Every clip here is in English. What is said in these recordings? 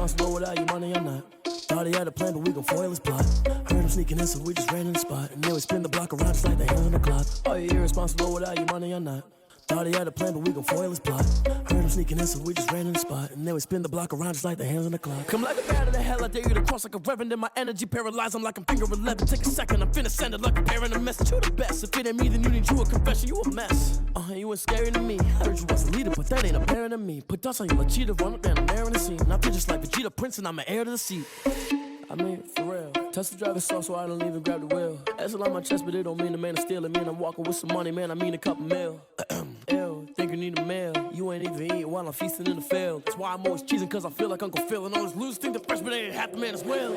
irresponsible without your money or not. Thought he had a plan, but we gon' foil his plot. Heard him sneaking in, so we just ran in the spot. And then we spin the block around just like the hands on the clock. Are you irresponsible without your money or not? Thought he had a plan, but we gon' foil his plot. Heard him sneaking in, so we just ran in the spot. And then we spin the block around just like the hands on the clock. Come like a bat of the hell, I dare you to cross like a reverend. In my energy paralyzed, I'm like I'm finger 11. Take a second, I'm finna send it like a bearing a message. You the best, if it ain't me, then you need you a confession. You a mess, you ain't scary to me. Heard you was a leader, but that ain't apparent to me. Put dust on you like cheetah, run up down the air in the scene. Now I just like Vegeta Prince, and I'm an heir to the seat. I mean, for real. Touch the driver's sauce so I don't even grab the wheel. That's on my chest, but it don't mean the man is stealing. Man, I'm walking with some money, man, I mean a couple mil. Ew, think you need a meal. You ain't even eating while I'm feasting in the field. That's why I'm always cheesing, cause I feel like Uncle Phil. And all those losers think the freshman ain't half the man as well.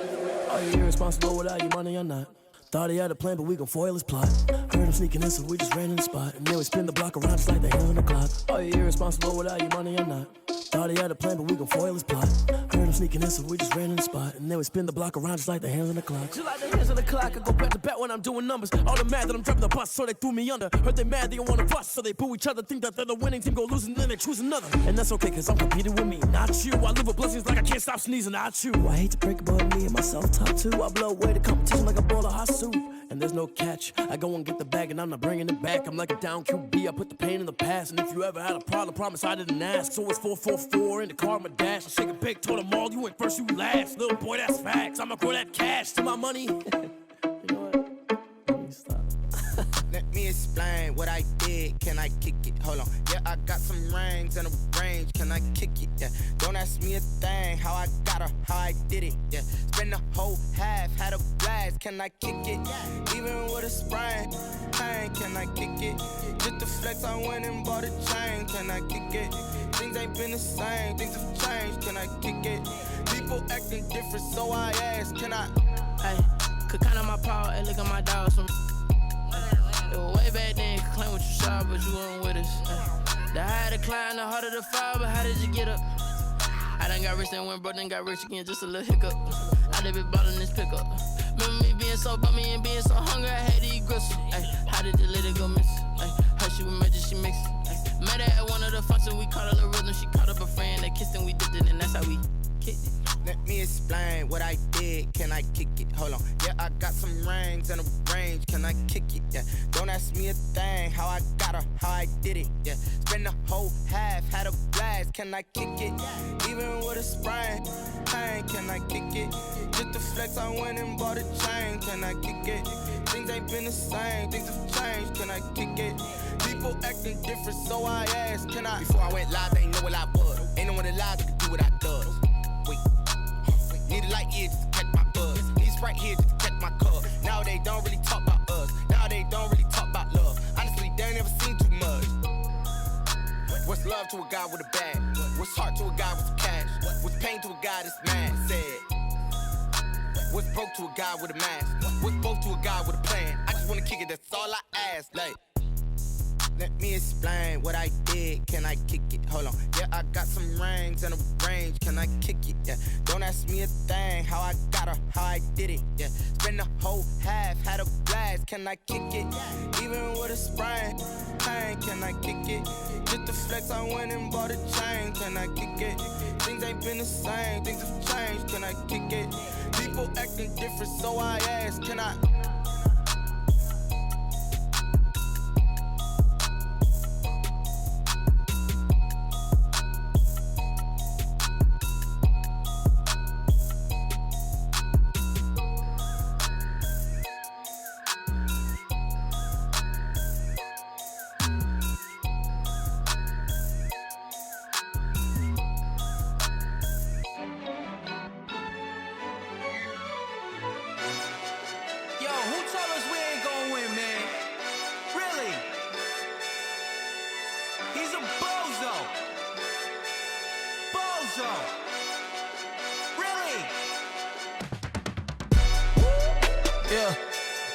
Are you irresponsible without your money or not? Thought he had a plan, but we gon' foil his plot. Heard him sneaking in, so we just ran in the spot. And then we spin the block around just like the hands on the clock. Are you irresponsible without your money or not? Thought he had a plan, but we gon' foil his plot. Heard him sneaking in, so we just ran in the spot. And then we spin the block around just like the hands on the clock. Just like the hands on the clock, I go back to back when I'm doing numbers. All the mad that I'm driving the bus, so they threw me under. Heard they mad, they don't wanna bust, so they boo each other. Think that they're the winning team, go losing, then they choose another. And that's okay, cause I'm competing with me, not you. I live with blessings like I can't stop sneezing, not you. I hate to break it, but me and myself top two. I blow away the competition like a bowl of hot soup. And there's no catch, I go and get the bag and I'm not bringing it back. I'm like a down QB, I put the pain in the past. And if you ever had a problem, promise I didn't ask. So it's 444 in the car, my dash. I shake a big, told them all, you ain't first, you last. Little boy, that's facts, I'ma grow that cash to my money. You know what? Let me stop. Let me explain what I did, can I kick it? Hold on, yeah, I got some rings and a range, can I kick it? Yeah, don't ask me a thing, how I got her, how I did it. Yeah, spend the whole half, had a blast, can I kick it? Even with a sprain, pain, can I kick it? Just to flex, I went and bought a chain, can I kick it? Things ain't been the same, things have changed, can I kick it? People acting different, so I ask, can I? Hey, could count on my power and look at my dogs from. It was way back then, could claim what you saw, but you weren't with us. The higher the climb, the harder the fall, but how did you get up? I done got rich and went broke, then got rich again, just a little hiccup. I done been bought in this pickup. Remember me being so bummy and being so hungry, I had to eat gristle. Ay, how did the lady go miss? Ay, her she was magic, she mixed. Ay, met her at one of the functions, we caught a little rhythm. She caught up a friend, they kissed and we dipped it, and that's how we kicked it. Let me explain what I did, can I kick it? Hold on, yeah, I got some rings and a range, can I kick it? Yeah, don't ask me a thing, how I got her, how I did it. Yeah, spend the whole half, had a blast, can I kick it? Even with a sprain, pain, can I kick it? Just to flex, I went and bought a chain, can I kick it? Things ain't been the same, things have changed, can I kick it? People acting different, so I asked, can I? Before I went live, they ain't know what I was. Ain't no one alive that could do what I does. Wait. Need a light here just to catch my buzz. Need Sprite here just to catch my cup. Now they don't really talk about us. Now they don't really talk about love. Honestly, they ain't never seen too much. What's love to a guy with a bag? What's heart to a guy with some cash? What's pain to a guy that's mad? Said. What's broke to a guy with a mask? What's broke to a guy with a plan? I just wanna kick it, that's all I ask. Like, let me explain what I did, can I kick it? Hold on, yeah, I got some rings and a range, can I kick it? Yeah, don't ask me a thing, how I got her, how I did it. Yeah, spend the whole half, had a blast, can I kick it? Even with a sprain, pain, can I kick it? Just to flex, I went and bought a chain, can I kick it? Things ain't been the same, things have changed, can I kick it? People acting different, so I ask, can I?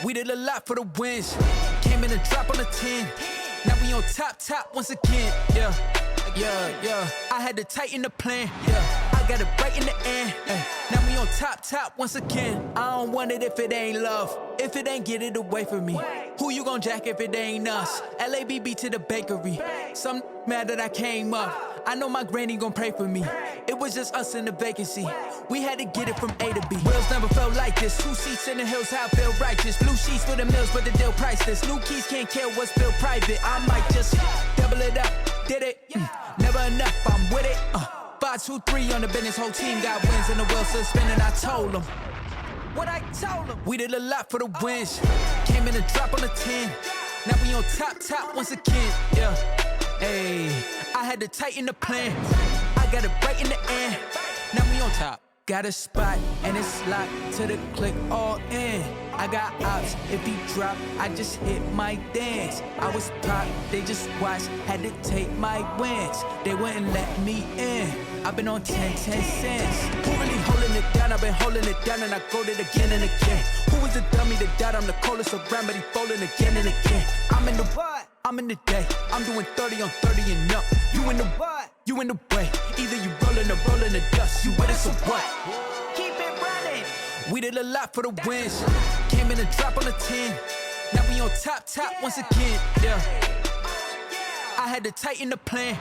We did a lot for the wins. Came in a drop on a 10. Now we on top once again. Yeah. I had to tighten the plan. Yeah. I got it right in the end. Now we on top once again. I don't want it if it ain't love. If it ain't, get it away from me. Who you gon' jack if it ain't us? LABB to the bakery. Some mad that I came up. I know my granny gon' pray for me. It was just us in the vacancy. We had to get it from A to B. Wheels never felt like this. 2 seats in the hills, how I feel righteous. Blue sheets for the mills, but the deal priceless. New keys can't care what's built private. I might just double it up. Did it? Never enough, I'm with it. 5, 2, 3 on the business. Whole team got wins and the wheels still spinning. I told them what I told them. We did a lot for the wins. Came in a drop on the 10. Now we on top once again. Yeah. Hey, I had to tighten the plan. I got it right in the end. Now we on top. Got a spot and it's locked to the click all in. I got ops, if he drop, I just hit my dance. I was pop, they just watched, had to take my wins. They wouldn't let me in. I've been on 10 cents. Who really holding it down? I've been holding it down and I go it again and again. Who was the dummy that died? I'm the coldest around, but he folding again and again. I'm in the what? I'm in the day. I'm doing 30 on 30 and up. You in the what? You in the way. Either you rolling or rolling the dust. You with us or what? Keep it running. We did a lot for the wins. Came in a drop on the 10. Now we on top once again. Yeah. I had to tighten the plan.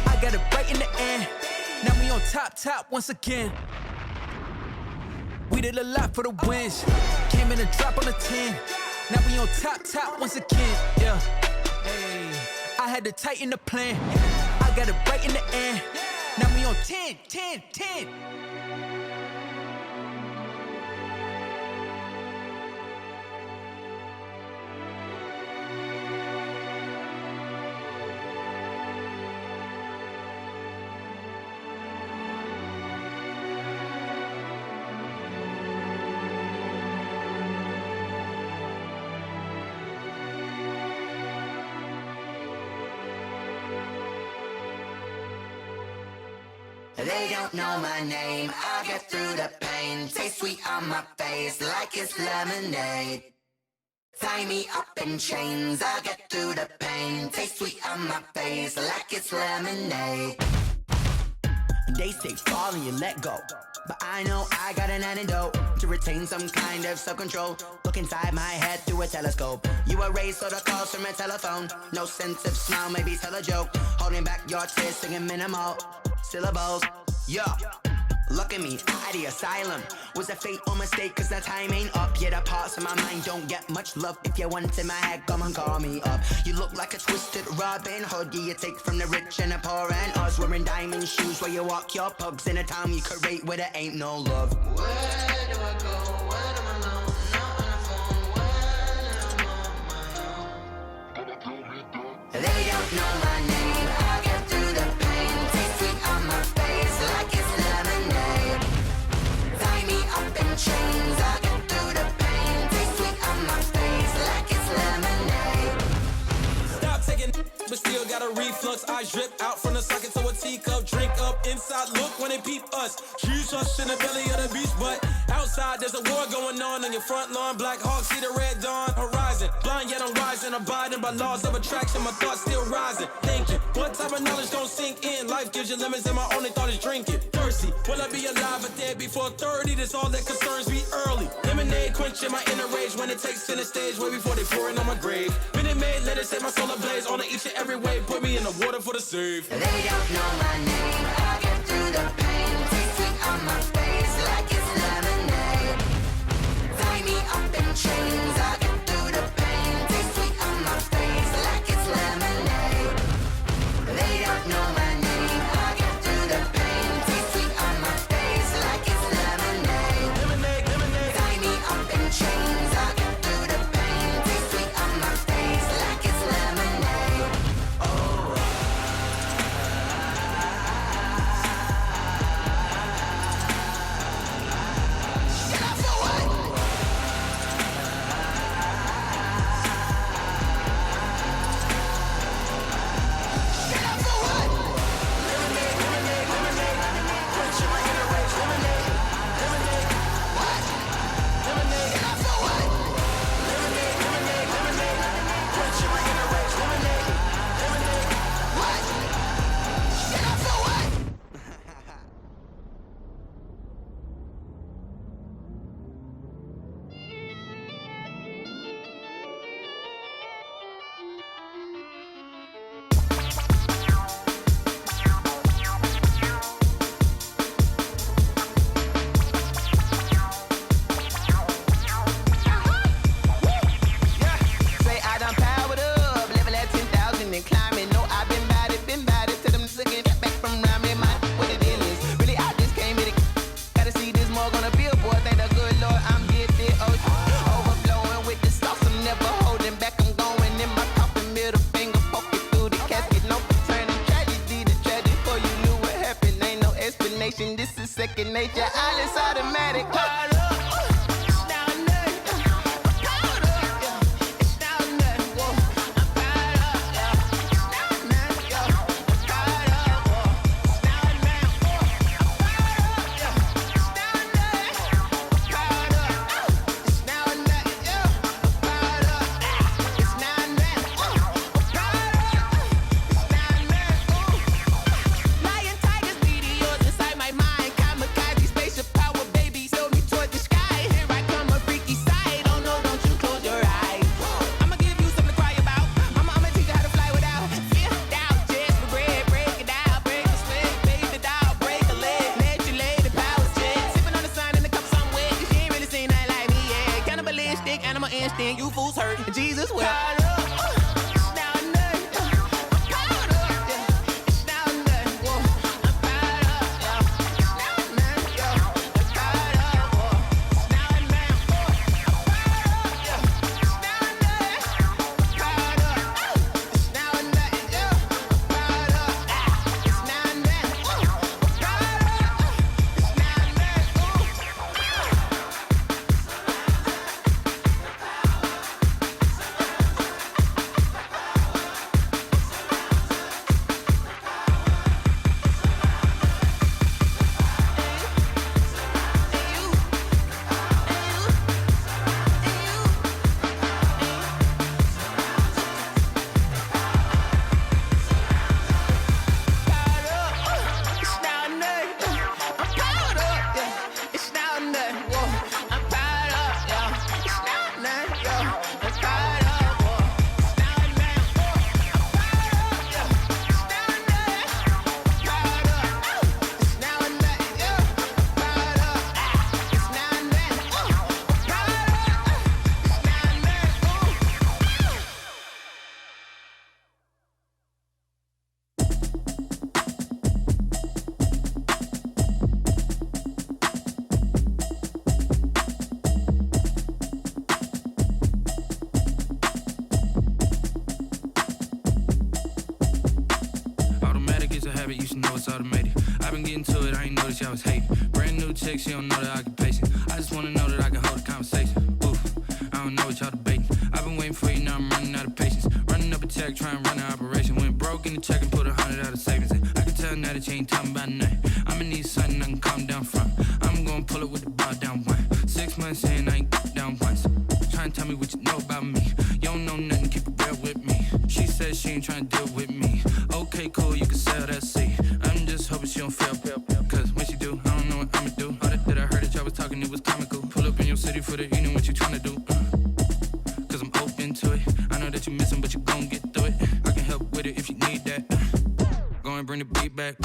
I got it right in the end. Now we on top once again. We did a lot for the wins. Came in a drop on the 10. Now we on top once again. Yeah. Hey, I had to tighten the plan. I got it right in the end. Now we on 10. They don't know my name, I'll get through the pain. Taste sweet on my face like it's lemonade. Tie me up in chains, I'll get through the pain. Taste sweet on my face like it's lemonade. They say fall and you let go, but I know I got an antidote to retain some kind of self-control. Look inside my head through a telescope. You erase all the calls from a telephone. No sense of smile, maybe tell a joke. Holding back your tears, singing minimal syllables. Yeah, look at me, at the asylum. Was a fate or mistake, cause the time ain't up. Yet the parts of my mind don't get much love. If you want in my head, come and call me up. You look like a twisted Robin Hood. You take from the rich and the poor and us. Wearing diamond shoes where you walk your pugs in a town you could rate where there ain't no love. Where do I go? When I'm alone? Not on the phone. When I'm on my own. They don't know my name. I'll get through the pain. Taste sweet on my face like it's lemonade. Tie me up in chains. I'll get through the pain. Taste sweet on my face like it's lemonade. Stop taking, but still got a reflux. I drip out from the socket to a teacup. Drink up inside, look when they peep us. Choose us in the belly of the beach, but outside there's a war going on your front lawn. Black Hawk see the red dawn horizon. Blind yet I'm rising, abiding by laws of attraction. My thoughts still rising, thinking what type of knowledge don't sink in. Life gives you lemons and my only thought is drinking. Thirsty, will I be alive or dead before 30? That's all that concerns me early. Lemonade quenching my inner rage when it takes center stage way before they pour it on my grave. Minute Maid, let it set my soul ablaze on each and every way. Put me in the water for the save. They don't know my name. I'll get through the pain. Taste sweet on my face like it's lemonade. Tie me up in chains. I'll get through the pain. Taste sweet on my face like it's lemonade. They don't know my name. I'll get through the pain. Taste sweet on my face like it's lemonade. Lemonade. Tie me up in chains. I'll get through the pain. Taste sweet on my face like it's lemonade. then you fools hurt. Jesus will. You should know it's automated. I've been getting to it, I ain't noticed y'all was hating. Brand new chick, she don't know the occupation. I just wanna know that I can hold a conversation. Oof, I don't know what y'all debating. I've been waiting for you, now I'm running out of patience. Running up a check, trying to run an operation. Went broke in the check and put 100 out of savings in. I can tell now that you ain't talking about nothing. I'ma need something I can calm down from. I'm gonna pull it with the bar down one. 6 months in, I ain't down once. Trying to tell me what you know about me. You don't know nothing, keep it real with me. She said she ain't trying to deal with me. Okay, cool, you can sell that seat. I'm just hoping she don't fail. Cause when she do, I don't know what I'ma do. All that I heard that y'all was talking, it was comical. Pull up in your city for the evening, what you tryna do? Cause I'm open to it. I know that you missing, but you gon' get through it. I can help with it if you need that. Go and bring the beat back.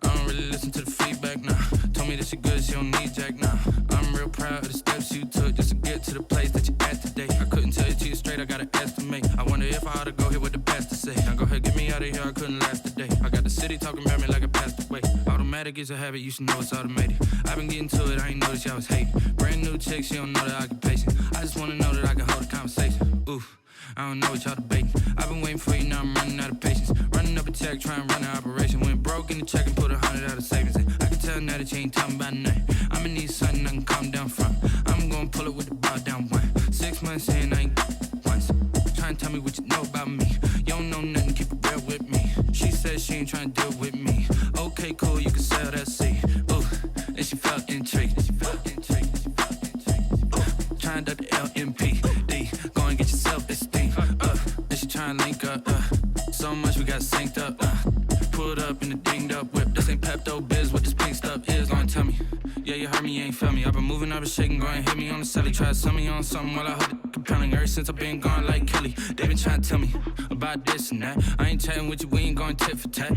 I don't really listen to the feedback, nah. Told me that she good, she don't need jack, nah. I'm real proud of the steps you took just to get to the place that you at today. I couldn't tell you to you straight, I gotta estimate. I wonder if I ought to go here with the best to say. Now go ahead, get me out of here, I couldn't last a day. I got the city talking about me like I passed away. Automatic is a habit, you should know it's automated. I've been getting to it, I ain't noticed y'all was hating. Brand new chick, she don't know the occupation. I just wanna know that I can hold a conversation. Oof, I don't know what y'all debating. I've been waiting for you, now I'm running out of patience. Running up a check, trying to run an operation. Went broke in the check and put 100 out of savings in. I can tell now that you ain't talking about nothing. I'ma need something I can calm down from. I'm gonna pull it with the bar down one. 6 months in, I ain't once. Trying to tell me what you know about me. You don't know nothing, keep it real with me. She said she ain't trying to deal with me. Okay, cool, you can sell that seat. Ooh, and she felt intrigued. Trying to duck the LMPD. Go and get your self-esteem. And she trying to link up. So much we got synced up. Pulled up in the dinged up whip. This ain't Pepto-Biz, what this pink stuff is. Gonna tell me. Yeah, you heard me, you ain't felt me. I've been moving, I've been shaking, go and hit me on the celly. Try to sell me on something while I hold it compelling. Ever since I've been gone like Kelly, they been trying to tell me about this and that. I ain't chatting with you, we ain't going tit for tat.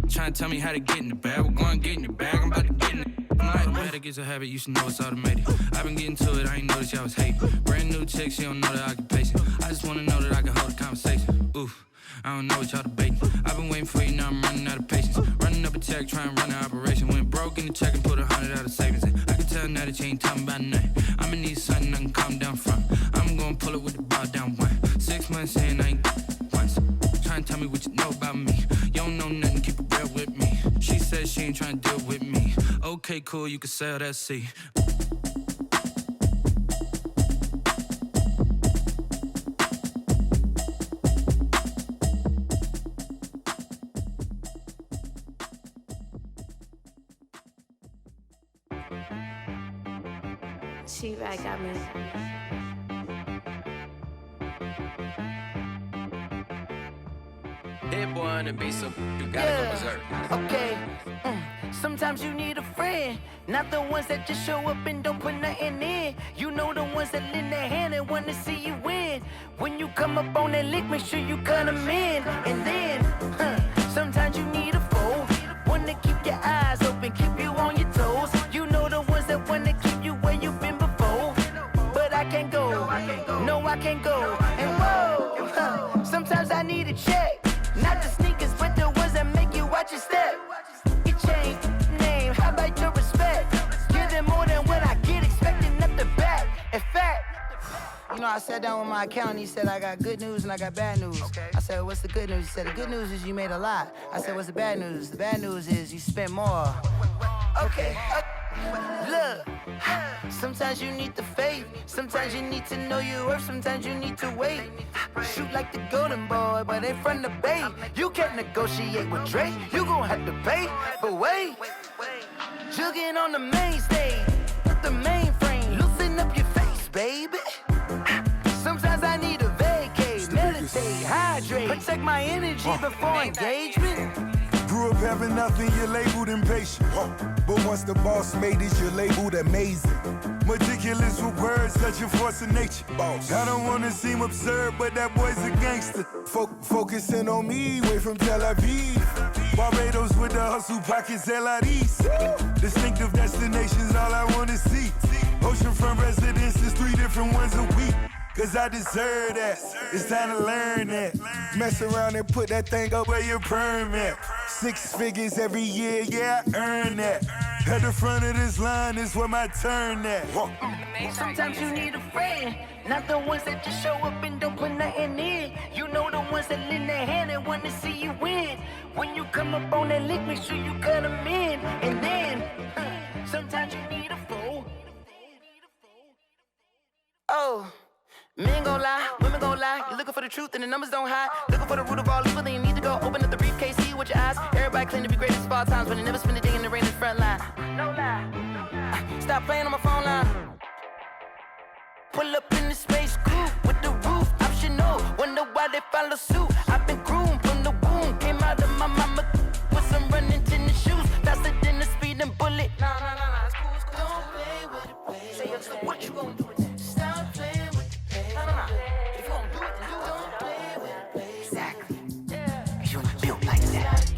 Trying to tell me how to get in the bag. We're going to get in the bag, I'm about to get in it. Automatic is a habit, you should know it's automated. I've been getting to it, I ain't noticed y'all was hating. Brand new chick, she don't know the occupation. I just wanna know that I can hold a conversation. Oof, I don't know what y'all debating. I've been waiting for you, now I'm running out of patience. Running up a check, trying to run an operation. Went broke in the check and put 100 out of savings in. I can tell now that you ain't talking about nothing. I'ma need something I can calm down from. I'm gonna pull it with the bar down one. 6 months in, I ain't once. Trying to tell me what you know about me. You don't know nothing, keep it real with me. She said she ain't trying to deal with me. Okay, cool, you can sell that seat. She-Rag got me. Hit one and be some, you gotta go berserk. Okay. Sometimes you need a friend, not the ones that just show up and don't put nothing in. You know the ones that lend their hand and wanna see you win. When you come up on that lick, make sure you cut them in. And then, sometimes you need a foe, one to keep your eyes open, keep you on your toes. You know the ones that wanna keep you where you've been before. But I I can't go. No, I can't go. And whoa, sometimes I need a check. Not the sneakers, but the ones that make you watch your step. Your chain, name, how about your respect? Give them more than what I get, expecting up the back. In fact, you know, I sat down with my accountant. He said, I got good news and I got bad news. Okay. I said, what's the good news? He said, the good news is you made a lot. I said, what's the bad news? The bad news is you spent more. Okay. Look, sometimes you need the faith. Sometimes you need to know your worth. Sometimes you need to wait. Shoot like the golden boy, but ain't from the bay. You can't negotiate with Drake. You gon' have to pay. But wait, jugging on the main stage. Put the mainframe, loosen up your face, baby. Sometimes I need a vacate, meditate, hydrate, protect my energy before engagement. Grew up having nothing, you're labeled impatient. But once the boss made it, you're labeled amazing. Meticulous with words, such a force of nature. I don't wanna seem absurd, but that boy's a gangster. Focusing on me, way from Tel Aviv. Barbados with the hustle pockets, LIDs. Distinctive destinations, all I wanna see. Oceanfront residences, 3 different ones a week. Cause I deserve that, it's time to learn that. Mess around and put that thing up where your perm at. 6 figures every year, yeah, I earn that. At the front of this line is where my turn at. Sometimes you need a friend, not the ones that just show up and don't put nothing in. You know the ones that lend their hand and want to see you win. When you come up on that lick, make sure you cut them in. And then, sometimes you need a fool. Oh. Men gon' lie, women gon' lie. You're looking for the truth and the numbers don't hide. Looking for the root of all evil, then you need to go open up the briefcase, see with your eyes. Everybody claim to be greatest of all times, but they never spend a day in the rain in the front line. No lie. Stop playing on my phone line. Pull up in the space coupe with the roof optional. Wonder why they follow suit. I've been groomed from the womb. Came out of my mama with some running tennis shoes. Faster than the speeding bullet. Nah, it's cool, it's cool. Don't play with it, baby. Say, so what you gon' do with that? Stop playing. If you gon' do it, then don't play with it, baby. Exactly. Yeah. Cause you're not built like that.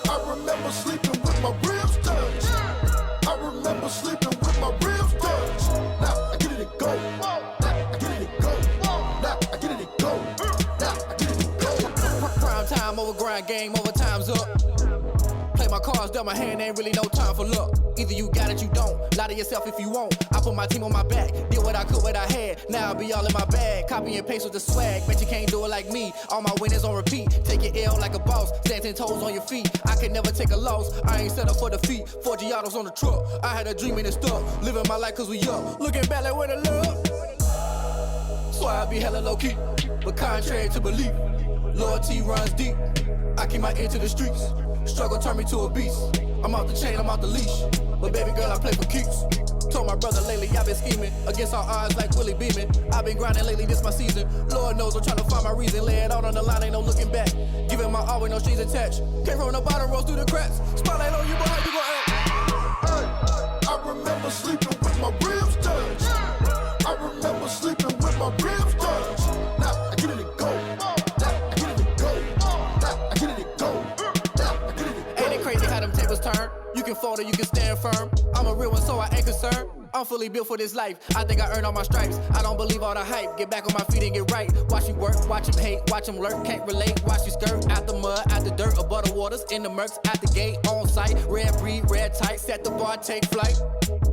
I remember sleeping with my ribs touched. I remember sleeping with my ribs touched. Now I get it and go. Now I get it and go. Now I get it and go. Now I get it and go. Prime time over grind game, over time's up. Play my cards, dealt my hand, ain't really no time for luck. Either you got it, you don't. Lie to yourself if you won't. I put my team on my back, did what I could, what I had. Now I be all in my bag, copy and paste with the swag. Bet you can't do it like me. All my winners on repeat. Take your L like a boss, stand 10 toes on your feet. I can never take a loss. I ain't set up for defeat. 4 Giottos on the truck. I had a dream and it stuck. Living my life cause we up. Looking back like where the love. So I be hella low key, but contrary to belief, loyalty runs deep. I keep my ear to the streets. Struggle turned me to a beast. I'm off the chain, I'm off the leash. But baby girl, I play for keeps. Told my brother lately, I've been scheming against all odds like Willie Beeman. I've been grinding lately, this my season. Lord knows I'm trying to find my reason. Lay it out on the line, ain't no looking back. Giving my all with no strings attached. Came from the bottom, rose through the cracks. Spotlight on you, boy, how you gon' act? Hey, I remember sleeping with my ribs touched. I remember sleeping with my ribs touched. Now I get it and go. Now I get it and go. Now I get it and go. Ain't it crazy how them tables turn? You can fold or you can stand firm. I'm a real one, so I ain't concerned. I'm fully built for this life. I think I earned all my stripes. I don't believe all the hype. Get back on my feet and get right. Watch you work, watch him hate, watch him lurk. Can't relate, watch you skirt. Out the mud, out the dirt, above the waters, in the murks, at the gate, on site. Red breed, red tight, set the bar, take flight.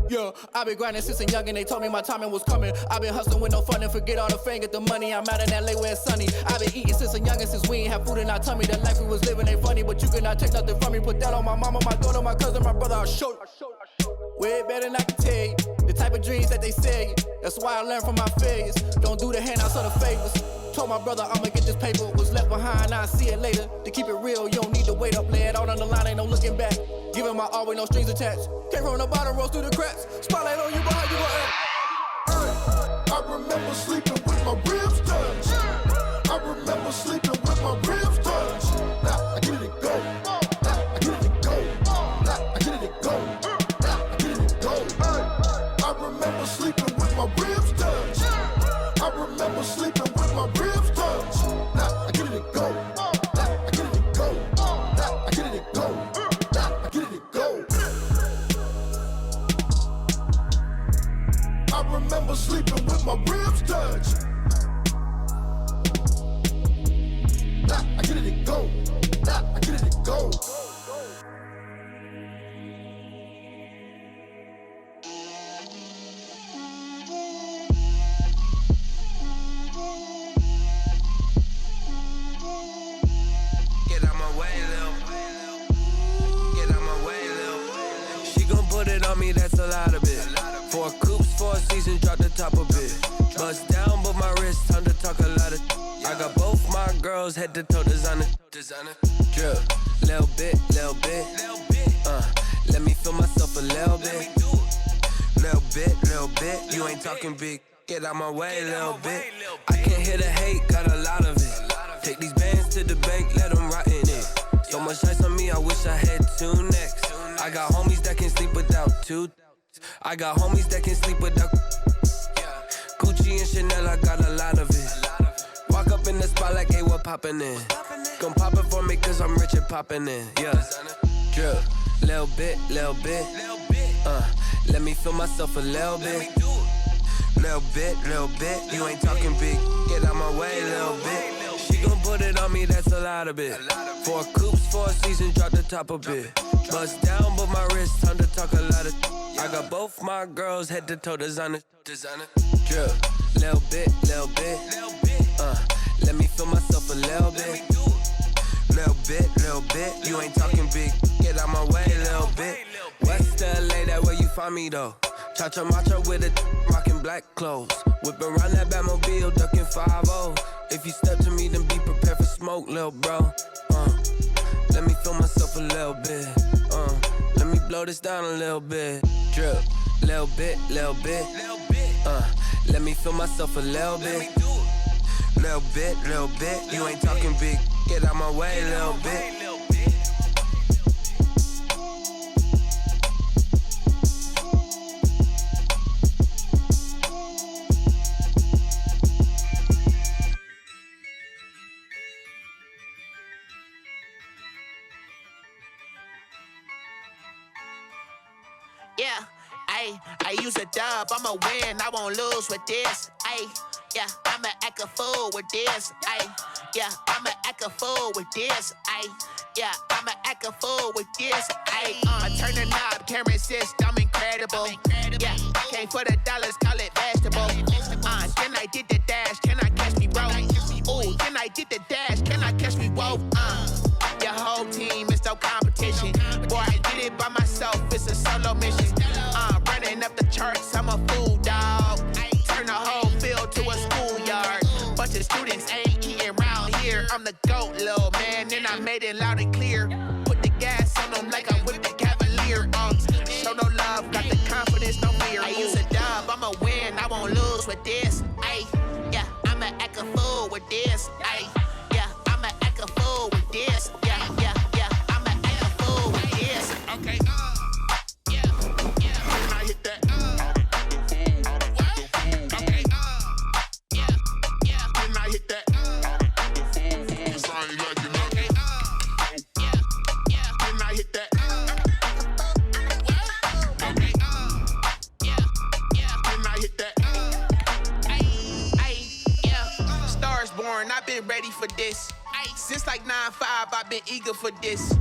Yeah, I been grinding since a young and they told me my timing was coming. I been hustling with no fun and forget all the fame, get the money. I'm out in LA where it's sunny. I been eating since a young and since we ain't have food in our tummy. The life we was living ain't funny, but you cannot take nothing from me. Put that on my mama, my daughter, my cousin, my brother, I'll show you. Way better than I can tell you. The type of dreams that they sell you. That's why I learned from my failures. Don't do the handouts or the favors. Told my brother I'ma get this paper. Was left behind, I'll see it later. To keep it real, you don't need to wait up. Lay it out on the line, ain't no looking back. Giving my all with no strings attached. Came from the bottom, rose through the cracks. Spotlight on you, boy, how you gon' act? I remember sleeping with my ribs touched. I remember sleeping with my ribs touched. Now I get it and go. Now I get it and go. Now I get it and go. Now I get it and go. I remember sleeping with my ribs touched. I remember sleeping with my ribs touched. Now I get it and go. Now I get it and go. Now I get it and go. Now I get it and go. it on me, that's a lot of it. 4 coops, 4 seasons, drop the top a bit. Bust down, but my wrist, time to talk a lot of. I got both my girls head to toe designer. Drip, little bit. Let me feel myself a little bit. Little bit. You ain't talking big. Get out my way, little bit. I can't hear the hate, got a lot of it. Take these bands to the bank, let them rot in it. So much ice on me, I wish I had 2 necks. I got homies that can sleep without 2. I got homies that can sleep without. Gucci and Chanel, I got a lot of it. Walk up in the spot like, hey, what poppin' in? Gon' pop it for me, cause I'm rich and poppin' in. Yeah, drip, little bit. Let me feel myself a little bit. Little bit. You ain't talking big. Get out my way, little bit. She gon' put it on me, that's a lot of it. 4 coops, 4 seasons, drop the top a bit. Bust down, but my wrist, time to talk a lot of. I got both my girls head to toe designer. Drip, little bit. Let me feel myself a little bit. Little bit. You ain't talking big. Get out my way, little bit. West LA, that where you find me though. Cha-cha matcha with a rockin' black clothes. Whip around that Batmobile, duckin' 5-0. If you step to me, then be prepared for smoke, lil' bro. Let me feel myself a little bit. Let me blow this down a little bit. Drip, little bit. Let me feel myself a little bit. Little bit. You ain't talking big. Get out my way, little bit. Yeah, I use a dub, I'ma win, I won't lose with this. Yeah, I'ma act a fool with this. Yeah, I'ma act a fool with this. Yeah, I'ma act a fool with this. I turn the knob, camera assist, I'm incredible. Yeah, came for the dollars, call it vegetable. Then I did the dash, can I catch me, bro? Ooh, then I did the dash, can I catch me, whoa? Your whole team is no competition. Boy, I did it by myself, it's a solo mission. Running up the charts, I'm a fool, dog. Turn the whole field to a schoolyard. Bunch of students ain't eating round here. I'm the GOAT, little man, and I made it loud and clear. Put the gas on them like I whipped the Cavalier. Show no love, got the confidence, no fear. I use a dub, I'ma win, I won't lose with this. Yeah, I'ma act a fool with this. Yeah, I'ma act a fool with this. Yeah, I'ma act a fool with this. Okay. Can I hit that? Okay. Can I hit that? Cause I ain't like it. Okay. Can I hit that? Okay. Can I hit that? Yeah. Stars born, I've been ready for this. Since like 9-5, I've been eager for this.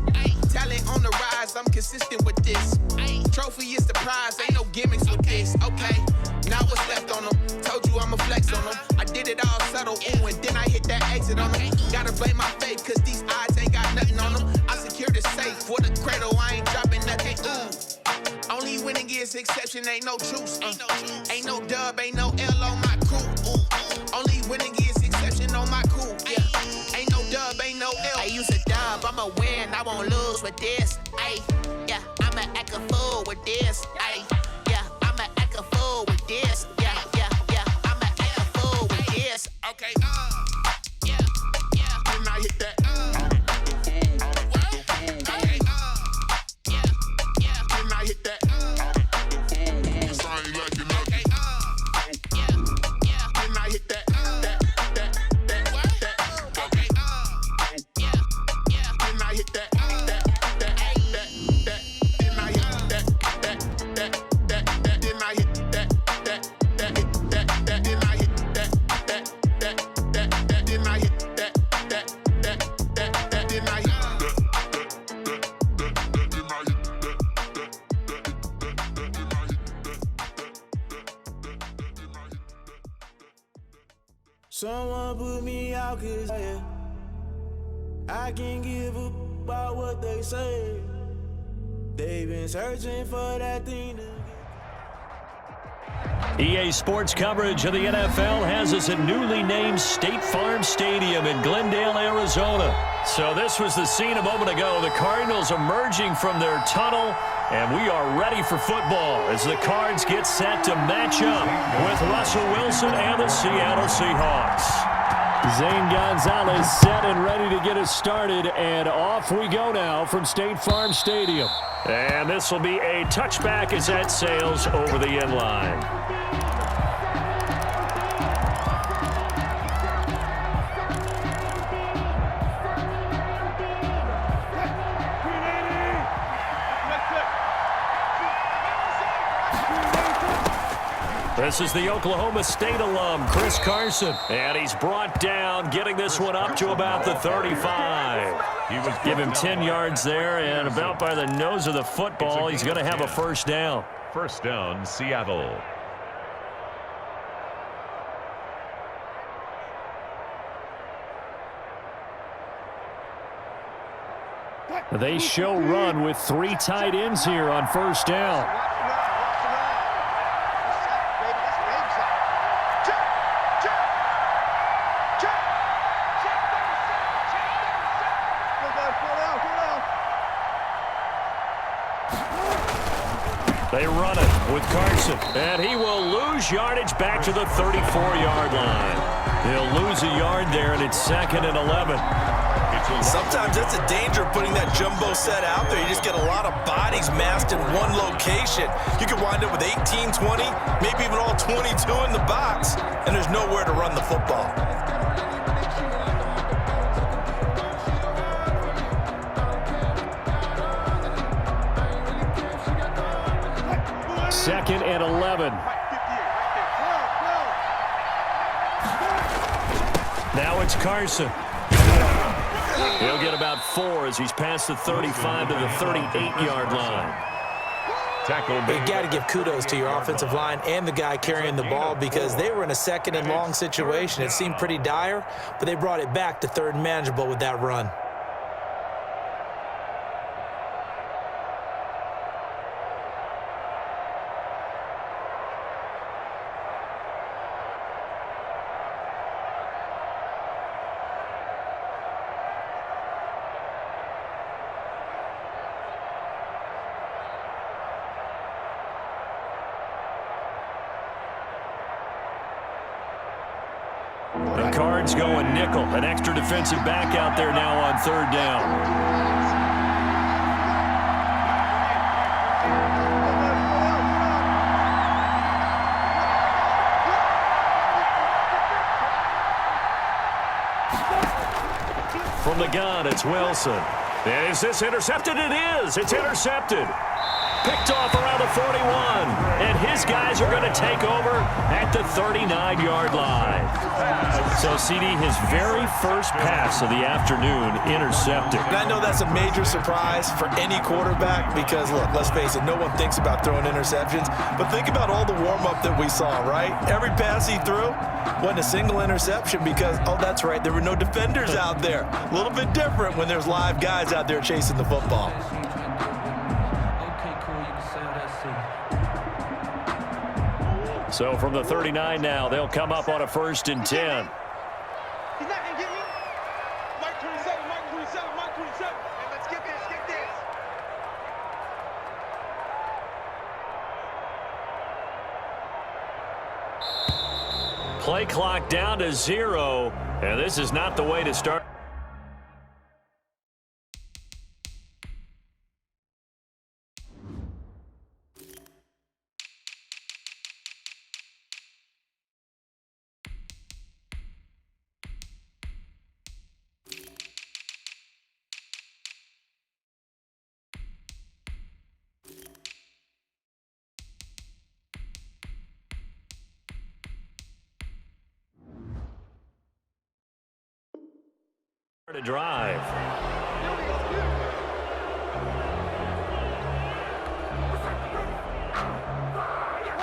Talent on the rise, I'm consistent with this. Trophy is the prize, ain't no gimmicks with this. Okay, now what's left on them? Told you I'ma flex on them. I did it all subtle, ooh, and then I hit that exit on them. Gotta blame my faith, cause these odds ain't got nothing on them. I secured the safe for the cradle, I ain't dropping nothing, ooh. Only winning is exception, ain't no truce. Ain't no dub, ain't no L on my crew, ooh. Only winning is exception on my crew, yeah. Ain't no dub, ain't no L. I use a dub, I'ma win, I won't lose with this. Yeah, I'ma act a fool with this. Yeah, I'ma act a fool with this. Yeah, I'ma act a fool with this. Okay. Can I hit that? Okay. Can I hit that? Cause I ain't like it. Okay. Can I hit that? Okay. Can I hit that? Someone put me out, cause I can't give up about what they say. They They've been searching for that thing to EA Sports coverage of the NFL has us at newly named State Farm Stadium in Glendale, Arizona. So this was the scene a moment ago. The Cardinals emerging from their tunnel, and we are ready for football as the Cards get set to match up with Russell Wilson and the Seattle Seahawks. Zane Gonzalez set and ready to get us started, and off we go now from State Farm Stadium. And this will be a touchback as that sails over the end line. This is the Oklahoma State alum, Chris Carson, and he's brought down, getting this one up to about the 35. Give him 10 yards there, and about by the nose of the football, he's going to have a first down. First down, Seattle. They show run with 3 tight ends here on first down. They run it with Carson, and he will lose yardage back to the 34-yard line. He'll lose a yard there, and it's 2nd and 11. Sometimes that's a danger of putting that jumbo set out there. You just get a lot of bodies massed in one location. You could wind up with 18, 20, maybe even all 22 in the box, and there's nowhere to run the football. Second and 11. Now it's Carson. He'll get about 4 as he's past the 35 to the 38-yard line. You got to give kudos to your offensive line and the guy carrying the ball because they were in a 2nd and long situation. It seemed pretty dire, but they brought it back to 3rd and manageable with that run. The Cards going nickel. An extra defensive back out there now on 3rd down. From the gun, it's Wilson. And is this intercepted? It is. It's intercepted. Picked off around the 41. And his guys are going to take over at the 39-yard line. So, CD, his very first pass of the afternoon intercepted. And I know that's a major surprise for any quarterback because, look, let's face it, no one thinks about throwing interceptions. But think about all the warm-up that we saw, right? Every pass he threw wasn't a single interception because, oh, that's right, there were no defenders out there. A little bit different when there's live guys out there chasing the football. So from the 39 now, they'll come up on a 1st and 10. He's not going to get me. Mike 27, Mike 27, Mike 27. And let's get this, get this. Play clock down to 0, and this is not the way to start. To drive.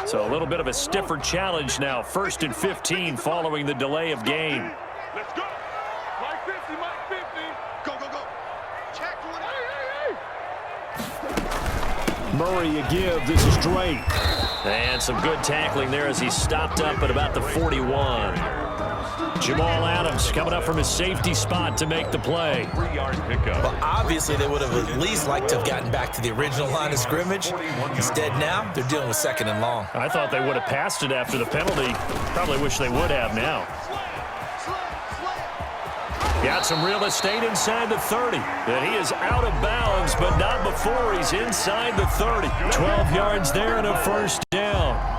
So a little bit of a stiffer challenge now. 1st and 15 following the delay of game. Let's go. Mike 50, Mike 50. Go, go, go. Check one. Hey, hey, hey. Murray a give. This is Drake. And some good tackling there as he stopped up at about the 41. Jamal Adams coming up from his safety spot to make the play. 3-yard pickup. Well, obviously, they would have at least liked to have gotten back to the original line of scrimmage. Instead, now, they're dealing with 2nd and long. I thought they would have passed it after the penalty. Probably wish they would have now. Got some real estate inside the 30. And he is out of bounds, but not before he's inside the 30. 12 yards there and a first down.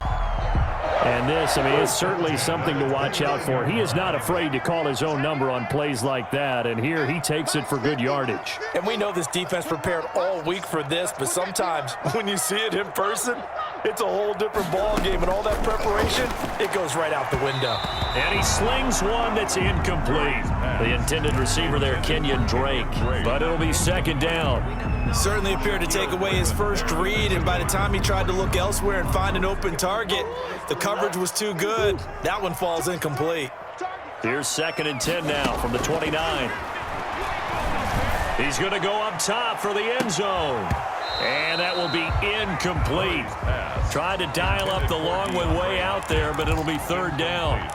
And this, I mean, it's certainly something to watch out for. He is not afraid to call his own number on plays like that, and here he takes it for good yardage. And we know this defense prepared all week for this, but sometimes when you see it in person, it's a whole different ball game, and all that preparation, it goes right out the window. And he slings one that's incomplete. The intended receiver there, Kenyon Drake, but it'll be 2nd down. Certainly appeared to take away his first read, and by the time he tried to look elsewhere and find an open target, the coverage was too good. That one falls incomplete. Here's 2nd and 10 now from the 29. He's going to go up top for the end zone. And that will be incomplete. Tried to dial up the long one way out there, but it'll be 3rd down.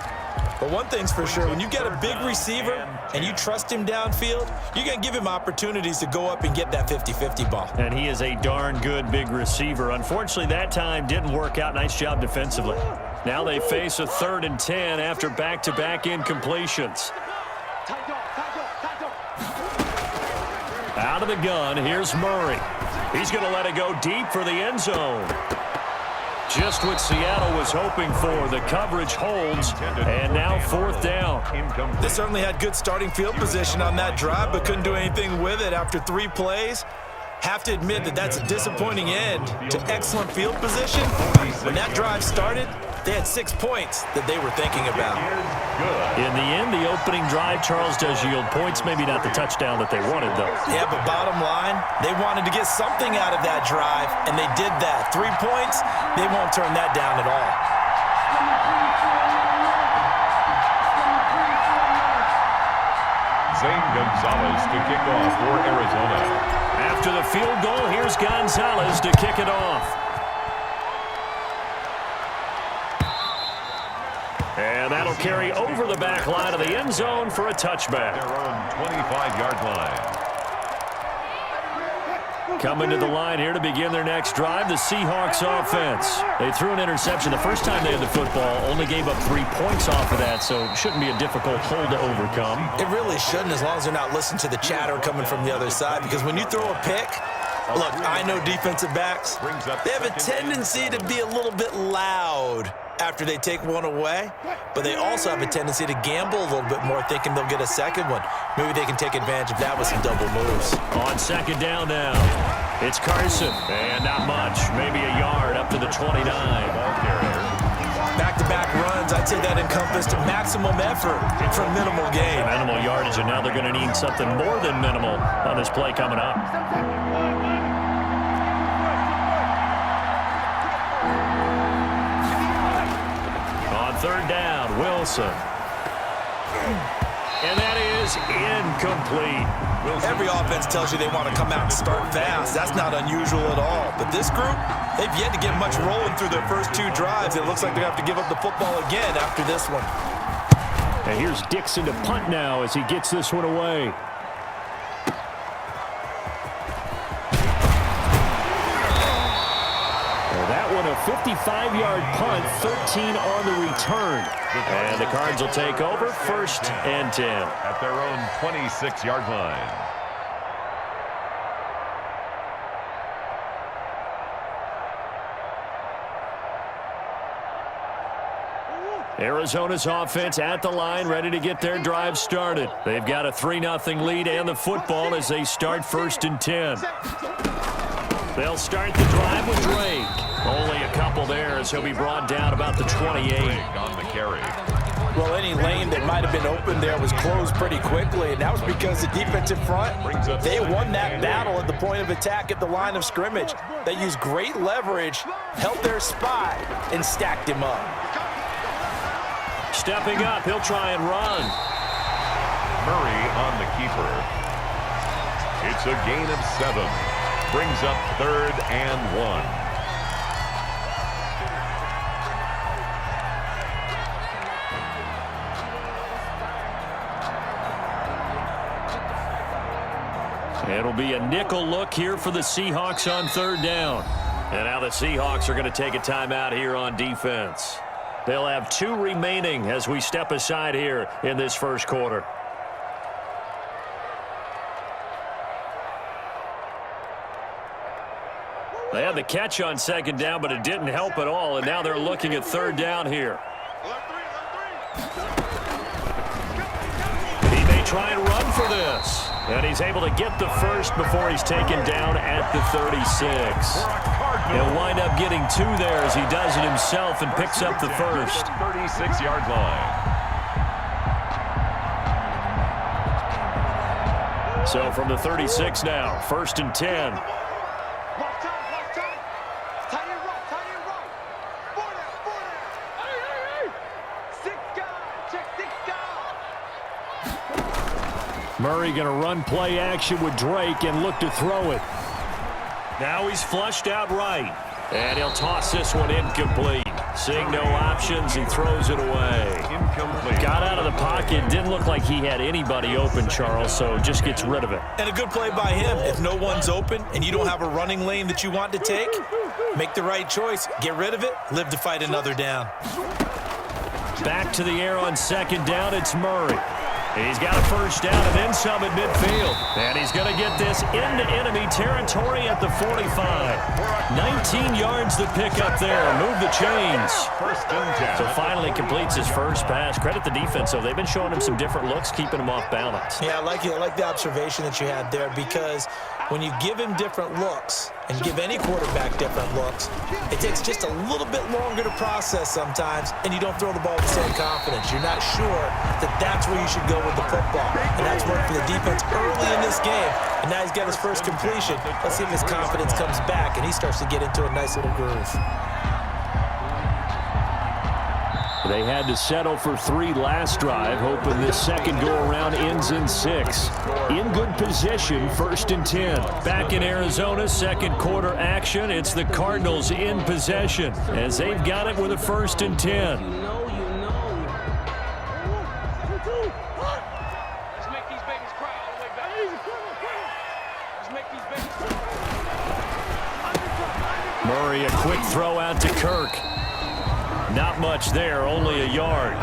But one thing's for sure, when you get a big receiver and you trust him downfield, you're going to give him opportunities to go up and get that 50-50 ball. And he is a darn good big receiver. Unfortunately, that time didn't work out. Nice job defensively. Now they face a 3rd and 10 after back-to-back incompletions. Out of the gun, here's Murray. He's going to let it go deep for the end zone. Just what Seattle was hoping for. The coverage holds, and now 4th down. They certainly had good starting field position on that drive, but couldn't do anything with it after 3 plays. Have to admit that that's a disappointing end to excellent field position. When that drive started, they had 6 points that they were thinking about. In the end, the opening drive, Charles, does yield points. Maybe not the touchdown that they wanted, though. Yeah, but bottom line, they wanted to get something out of that drive, and they did that. 3 points, they won't turn that down at all. Zane Gonzalez to kick off for Arizona. After the field goal, here's Gonzalez to kick it off. And that'll carry over the back line of the end zone for a touchback. Their own 25-yard line. Coming to the line here to begin their next drive, the Seahawks offense. They threw an interception the first time they had the football, only gave up 3 points off of that, so it shouldn't be a difficult hole to overcome. It really shouldn't, as long as they're not listening to the chatter coming from the other side, because when you throw a pick, look, I know defensive backs, they have a tendency to be a little bit loud after they take one away, but they also have a tendency to gamble a little bit more, thinking they'll get a second one. Maybe they can take advantage of that with some double moves. On 2nd down now, it's Carson, and not much, maybe a yard up to the 29. Back-to-back runs, I'd say that encompassed maximum effort for minimal gain. Minimal yardage, and now they're going to need something more than minimal on this play coming up. On 3rd down, Wilson. And that is incomplete. Every offense tells you they want to come out and start fast. That's not unusual at all. But this group, they've yet to get much rolling through their first 2 drives. It looks like they have to give up the football again after this one. And here's Dixon to punt now as he gets this one away. That one a 55-yard punt, 13 on the return. And the Cards will take over, 1st and 10. At their own 26-yard line. Arizona's offense at the line, ready to get their drive started. They've got a 3-0 lead and the football as they start 1st and 10. They'll start the drive with Drake. Only a couple there as he'll be brought down about the 28. On the carry. Well, any lane that might have been open there was closed pretty quickly, and that was because the defensive front, they won that battle at the point of attack at the line of scrimmage. They used great leverage, held their spot, and stacked him up. Stepping up, he'll try and run. Murray on the keeper. It's a gain of 7. brings up 3rd and 1. It'll be a nickel look here for the Seahawks on 3rd down. And now the Seahawks are going to take a timeout here on defense. They'll have 2 remaining as we step aside here in this first quarter. They had the catch on 2nd down, but it didn't help at all, and now they're looking at 3rd down here. He may try and run for this. And he's able to get the first before he's taken down at the 36. He'll wind up getting 2 there as he does it himself and picks up the first. 36-yard line. So from the 36 now, 1st and 10. Murray going to run play action with Drake and look to throw it. Now he's flushed out right. And he'll toss this one incomplete. Seeing no options, he throws it away. Incomplete. Got out of the pocket. Didn't look like he had anybody open, Charles, so just gets rid of it. And a good play by him. If no one's open and you don't have a running lane that you want to take, make the right choice. Get rid of it. Live to fight another down. Back to the air on 2nd down. It's Murray. He's got a first down and then some at midfield. And he's going to get this into enemy territory at the 45. 19 yards to pick up there. Move the chains. So finally completes his first pass. Credit the defense, though. They've been showing him some different looks, keeping him off balance. Yeah, I like the observation that you had there, because when you give him different looks and give any quarterback different looks, it takes just a little bit longer to process sometimes, and you don't throw the ball with the same confidence. You're not sure that that's where you should go with the football, and that's worked for the defense early in this game, and now he's got his first completion. Let's see if his confidence comes back, and he starts to get into a nice little groove. They had to settle for 3 last drive, hoping this second go-around ends in 6. In good position, 1st and 10. Back in Arizona, second quarter action. It's the Cardinals in possession as they've got it with a 1st and 10. Murray, a quick throw out to Kirk. Not much there, only a yard.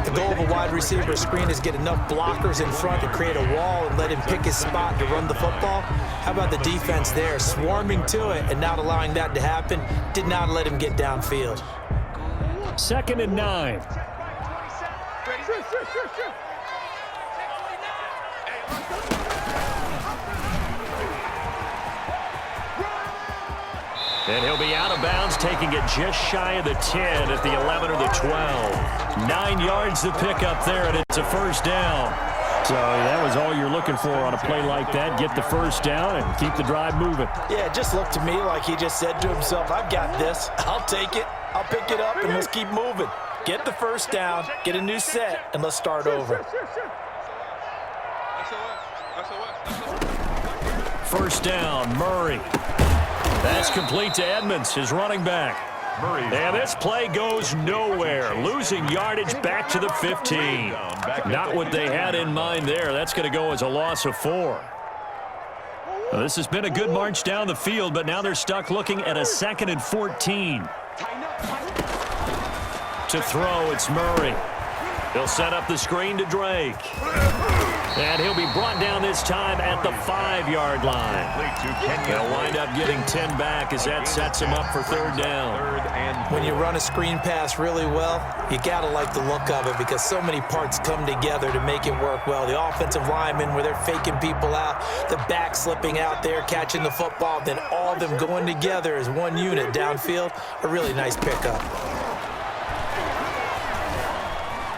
The goal of a wide receiver screen is get enough blockers in front to create a wall and let him pick his spot to run the football. How about the defense there, swarming to it and not allowing that to happen? Did not let him get downfield. 2nd and 9. And he'll be out of bounds, taking it just shy of the 10 at the 11 or the 12. 9 yards to pick up there, and it's a first down. So that was all you're looking for on a play like that. Get the first down and keep the drive moving. Yeah, it just looked to me like he just said to himself, I've got this. I'll take it. I'll pick it up, and let's keep moving. Get the first down, get a new set, and let's start over. First down, Murray. That's complete to Edmonds, his running back. And this play goes nowhere. Losing yardage back to the 15. Not what they had in mind there. That's going to go as a loss of 4. Well, this has been a good march down the field, but now they're stuck looking at a 2nd and 14. To throw, it's Murray. He'll set up the screen to Drake. And he'll be brought down this time at the 5-yard line. They'll wind up getting 10 back as that sets him up for 3rd down. When you run a screen pass really well, you got to like the look of it because so many parts come together to make it work well. The offensive linemen, where they're faking people out, the back slipping out there, catching the football, then all of them going together as one unit downfield. A really nice pickup.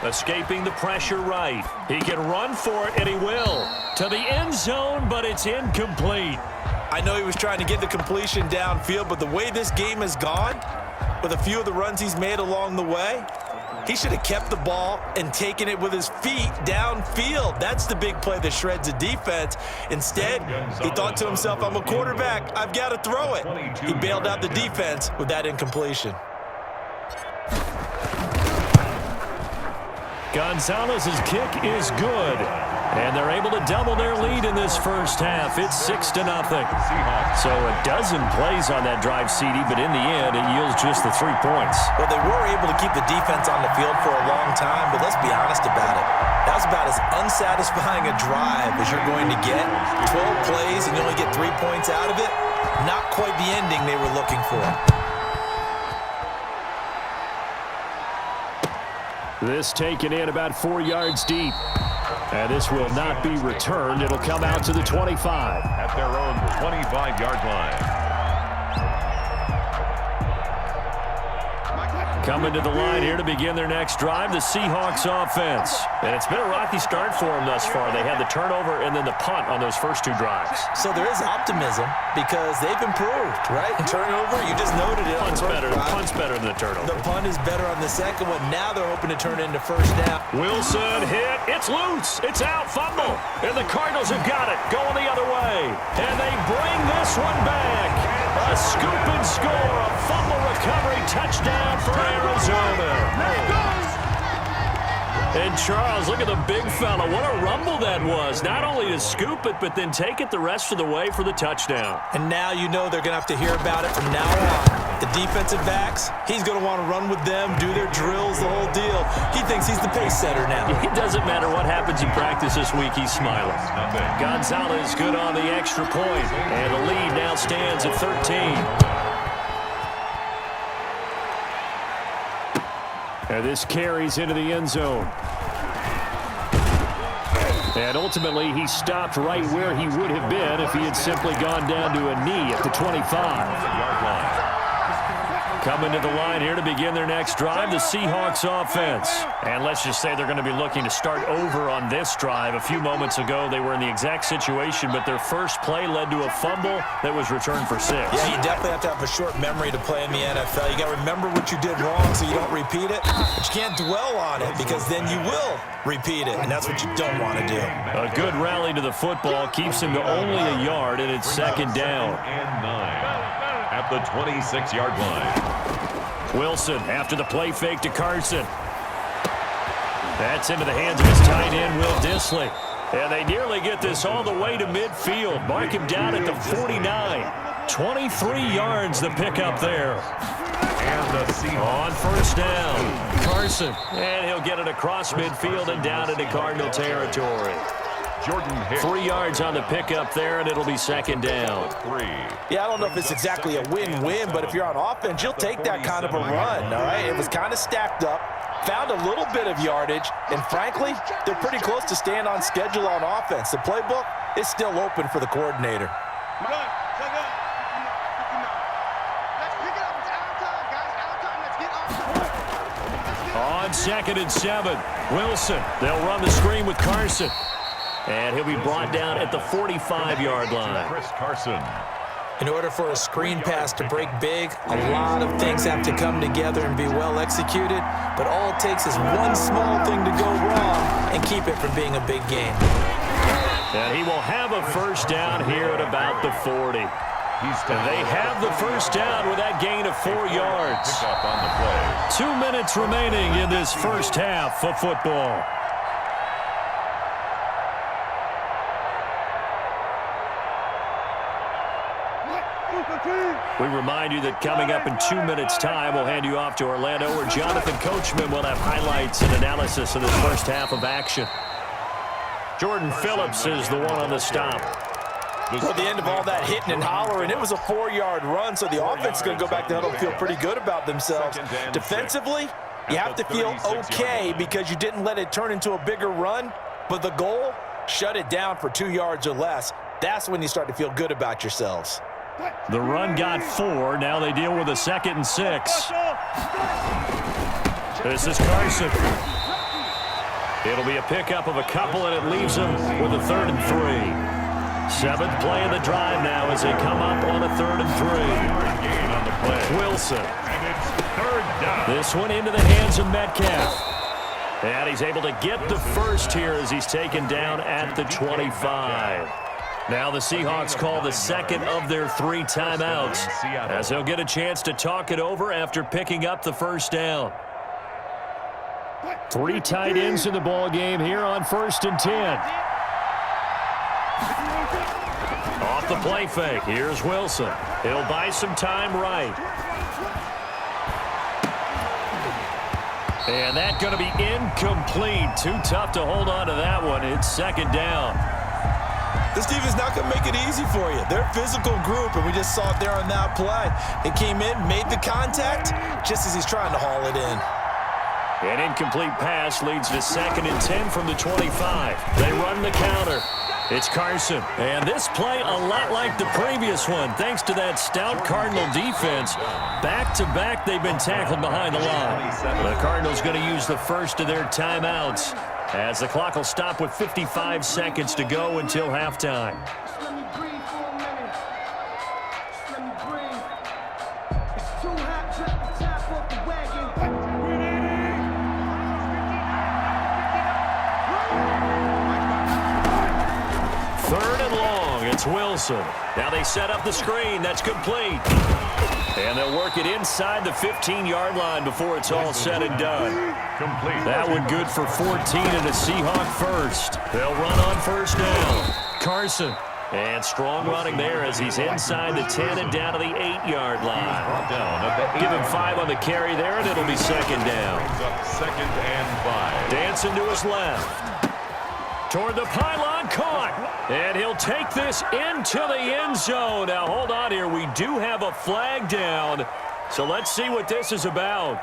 Escaping the pressure right. He can run for it, and he will. To the end zone, but it's incomplete. I know he was trying to get the completion downfield, but the way this game has gone, with a few of the runs he's made along the way, He should have kept the ball and taken it with his feet downfield. That's the big play that shreds the defense. Instead, he thought to himself, I'm a quarterback. I've got to throw it. He bailed out the defense with that incompletion. Gonzalez's kick is good. And they're able to double their lead in this first half. It's 6-0. So a dozen plays on that drive, CD, but in the end, it yields just the 3 points. Well, they were able to keep the defense on the field for a long time, but let's be honest about it. That was about as unsatisfying a drive as you're going to get. 12 plays and you only get 3 points out of it. Not quite the ending they were looking for. This taken in about 4 yards deep. And this will not be returned. It'll come out to the 25. At their own 25-yard line. Coming to the line here to begin their next drive, the Seahawks offense. And it's been a rocky start for them thus far. They had the turnover and then the punt on those first 2 drives. So there is optimism because they've improved, right? Turnover, you just noted it. Punt's better than the turnover. The punt is better on the second one. Now they're hoping to turn it into first down. Wilson hit. It's loose. It's out. Fumble. And the Cardinals have got it. Going the other way. And they bring this one back. A scoop and score. A fumble recovery. Touchdown for Arizona. And Charles, look at the big fella. What a rumble that was. Not only to scoop it, but then take it the rest of the way for the touchdown. And now you know they're going to have to hear about it from now on. The defensive backs, he's going to want to run with them, do their drills, the whole deal. He thinks he's the pace setter now. It doesn't matter what happens in practice this week, he's smiling. Gonzalez good on the extra point. And the lead now stands at 13. And this carries into the end zone. And ultimately, he stopped right where he would have been if he had simply gone down to a knee at the 25-yard line. Coming to the line here to begin their next drive, the Seahawks offense. And let's just say they're going to be looking to start over on this drive. A few moments ago, they were in the exact situation, but their first play led to a fumble that was returned for 6. Yeah, you definitely have to have a short memory to play in the NFL. You got to remember what you did wrong so you don't repeat it. But you can't dwell on it because then you will repeat it, and that's what you don't want to do. A good rally to the football keeps him to only a yard, and it's second down. And 9 at the 26-yard line. Wilson after the play fake to Carson. That's into the hands of his tight end, Will Dissly. And they nearly get this all the way to midfield. Mark him down at the 49. 23 yards the pickup there. And the Seahawks on first down. Carson. And he'll get it across midfield and down into Cardinal territory. Jordan Hicks. 3 yards on the pickup there, and it'll be second down. 3. Yeah, I don't know if it's exactly a win-win, but if you're on offense, you'll take that kind of a run, all right? It was kind of stacked up, found a little bit of yardage, and frankly, they're pretty close to staying on schedule on offense. The playbook is still open for the coordinator. On 2nd and 7, Wilson. They'll run the screen with Carson. And he'll be brought down at the 45-yard line. Chris Carson. In order for a screen pass to break big, a lot of things have to come together and be well executed, but all it takes is one small thing to go wrong and keep it from being a big game. And he will have a first down here at about the 40. They have the first down with that gain of 4 yards. 2 minutes remaining in this first half of football. We remind you that coming up in 2 minutes' time, we'll hand you off to Orlando, where Jonathan Coachman will have highlights and analysis of this first half of action. Jordan Phillips is the one on the stop. Well, at the end of all that hitting and hollering, it was a 4-yard run, so the offense is going to go back to huddle and feel pretty good about themselves. Defensively, you have to feel okay because you didn't let it turn into a bigger run, but the goal, shut it down for 2 yards or less. That's when you start to feel good about yourselves. The run got 4. Now they deal with a 2nd and 6. This is Carson. It'll be a pickup of a couple, and it leaves them with a 3rd and 3. 7th play of the drive now as they come up on a 3rd and 3. Wilson. third down. This one into the hands of Metcalf. And he's able to get the first here as he's taken down at the 25. Now the Seahawks call the second of their 3 timeouts as they'll get a chance to talk it over after picking up the first down. 3 tight ends in the ball game here on 1st and 10. Off the play fake. Here's Wilson. He'll buy some time right. And that's going to be incomplete. Too tough to hold on to that one. It's 2nd down. This defense is not going to make it easy for you. They're a physical group, and we just saw it there on that play. It came in, made the contact, just as he's trying to haul it in. An incomplete pass leads to 2nd and 10 from the 25. They run the counter. It's Carson. And this play a lot like the previous one, thanks to that stout Cardinal defense. Back-to-back, they've been tackled behind the line. The Cardinals going to use the first of their timeouts as the clock will stop with 55 seconds to go until halftime. It's Wilson. Now they set up the screen. That's complete. And they'll work it inside the 15-yard line before it's all said and done. That one good for 14 and a Seahawk first. They'll run on 1st down. Carson. And strong running there as he's inside the 10 and down to the 8-yard line. Give him 5 on the carry there, and it'll be 2nd down. 2nd and 5. Dancing to his left. Toward the pylon, caught. And he'll take this into the end zone. Now, hold on here. We do have a flag down. So let's see what this is about.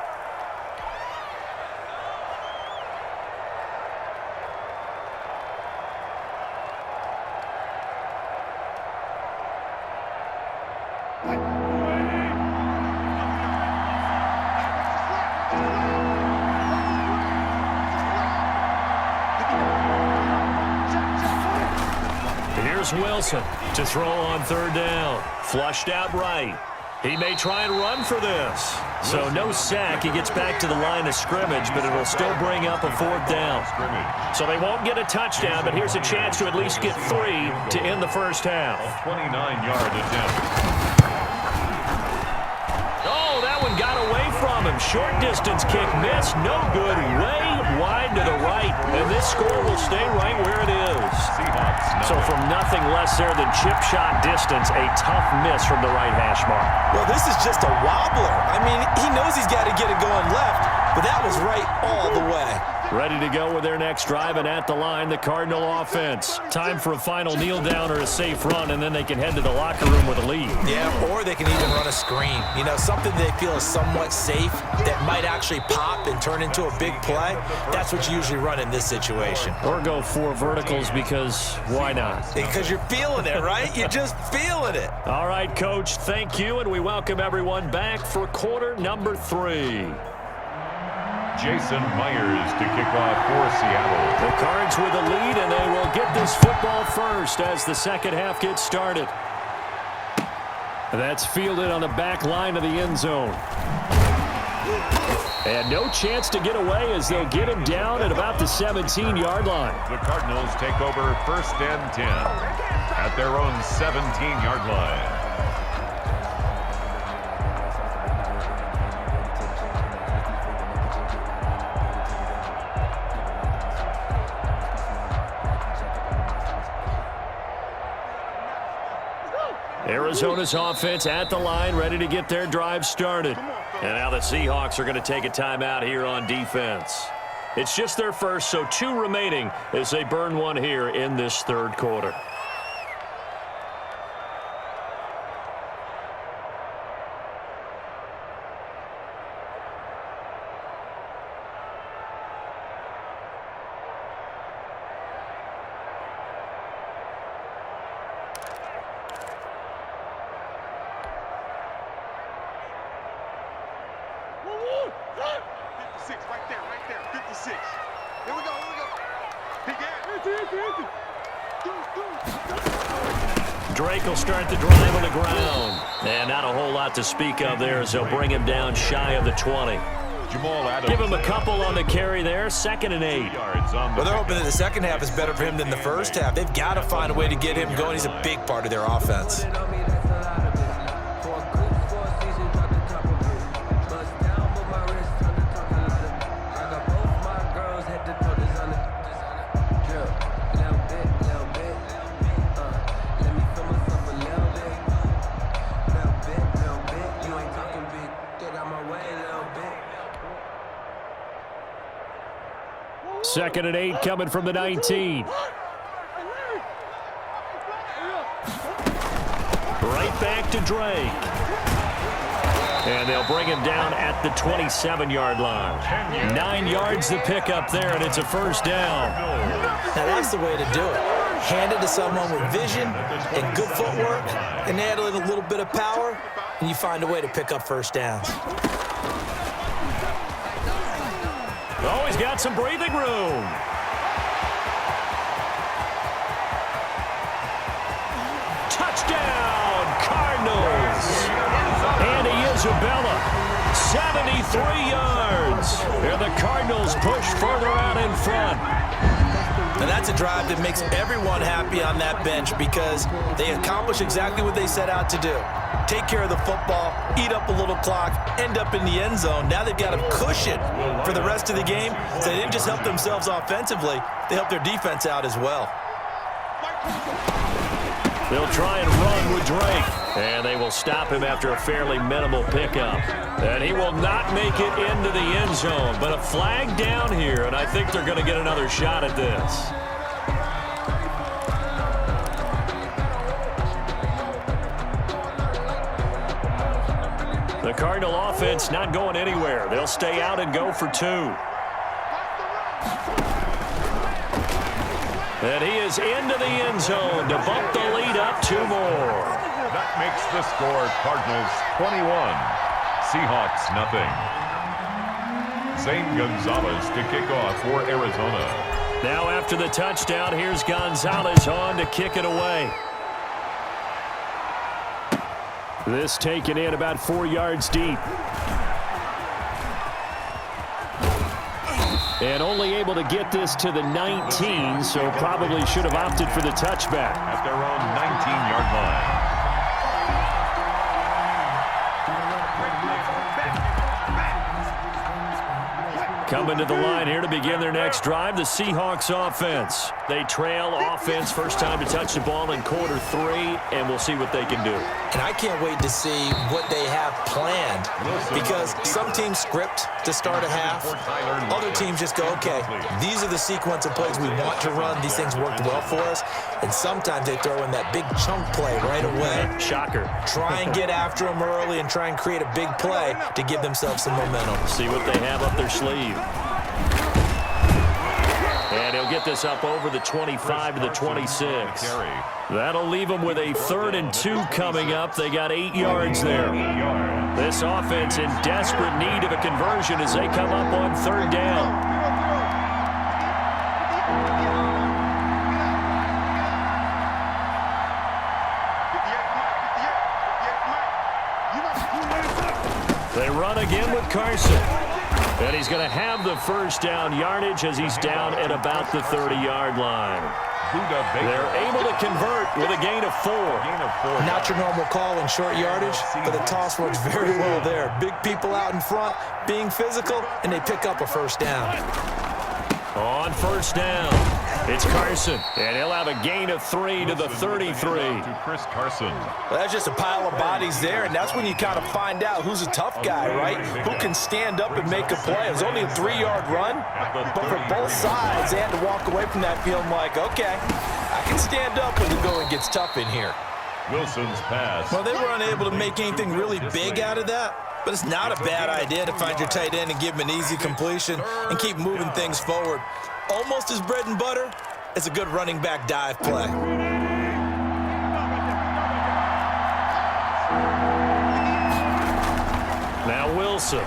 Wilson to throw on 3rd down. Flushed out right. He may try and run for this. So no sack. He gets back to the line of scrimmage, but it'll still bring up a 4th down. So they won't get a touchdown, but here's a chance to at least get 3 to end the first half. 29-yard attempt. Oh, that one got away from him. Short distance kick missed. No good. Way wide to the right. And this score will stay right where it is. So from nothing less there than chip shot distance, a tough miss from the right hash mark. Well, this is just a wobbler. I mean, he knows he's got to get it going left, but that was right all the way. Ready to go with their next drive, and at the line, the Cardinal offense. Time for a final kneel down or a safe run, and then they can head to the locker room with a lead. Yeah, or they can even run a screen. You know, something they feel is somewhat safe that might actually pop and turn into a big play. That's what you usually run in this situation. Or go 4 verticals because why not? Because you're feeling it, right? You're just feeling it. All right, Coach, thank you, and we welcome everyone back for quarter number 3. Jason Myers to kick off for Seattle. The Cards with a lead, and they will get this football first as the second half gets started. That's fielded on the back line of the end zone. And no chance to get away as they'll get him down at about the 17-yard line. The Cardinals take over 1st and 10 at their own 17-yard line. Arizona's offense at the line, ready to get their drive started. And now the Seahawks are going to take a timeout here on defense. It's just their first, so 2 remaining as they burn one here in this 3rd quarter. Drake will start the drive on the ground. And not a whole lot to speak of there as they'll bring him down shy of the 20. Give him a couple on the carry there, 2nd and 8. Well, they're hoping that the second half is better for him than the first half. They've got to find a way to get him going. He's a big part of their offense. Second and 8 coming from the 19. Right back to Drake. And they'll bring him down at the 27-yard line. 9 yards to pick up there, and it's a first down. Now that's the way to do it. Hand it to someone with vision and good footwork, and add a little bit of power, and you find a way to pick up first downs. Oh, he's got some breathing room. Touchdown, Cardinals. Andy Isabella, 73 yards. And the Cardinals push further out in front. And that's a drive that makes everyone happy on that bench because they accomplish exactly what they set out to do. Take care of the football, eat up a little clock, end up in the end zone. Now they've got a cushion for the rest of the game. So they didn't just help themselves offensively, they helped their defense out as well. They'll try and run with Drake. And they will stop him after a fairly minimal pickup. And he will not make it into the end zone. But a flag down here, and I think they're going to get another shot at this. The Cardinal offense not going anywhere. They'll stay out and go for 2. And he is into the end zone to bump the lead up 2 more. That makes the score Cardinals 21, Seahawks nothing. Zane Gonzalez to kick off for Arizona. Now after the touchdown, here's Gonzalez on to kick it away. This taken in about 4 yards deep. And only able to get this to the 19, so probably should have opted for the touchback. At their own 19-yard line. Coming to the line here to begin their next drive, the Seahawks offense. They trail offense, first time to touch the ball in quarter 3, and we'll see what they can do. And I can't wait to see what they have planned because some teams script to start a half. Other teams just go, okay, these are the sequence of plays we want to run. These things worked well for us. And sometimes they throw in that big chunk play right away. Shocker. Try and get after them early and try and create a big play to give themselves some momentum. See what they have up their sleeve. And he'll get this up over the 25 to the 26. That'll leave them with a 3rd and 2 coming up. They got 8 yards there. This offense in desperate need of a conversion as they come up on 3rd down. They run again with Carson. And he's going to have the first down yardage as he's down at about the 30-yard line. They're able to convert with a gain of 4. Not your normal call in short yardage, but the toss works very well there. Big people out in front, being physical, and they pick up a first down. On first down, it's Carson, and he'll have a gain of 3 to the 33. To Chris Carson. Well, that's just a pile of bodies there, and that's when you kind of find out who's a tough guy, right? Who can stand up and make a play. It was only a 3-yard run, but for both sides, they had to walk away from that feeling like, okay, I can stand up when the going gets tough in here. Wilson's pass. Well, they were unable to make anything really big out of that. But it's not a bad idea to find your tight end and give him an easy completion and keep moving things forward. Almost as bread and butter as a good running back dive play. Now Wilson.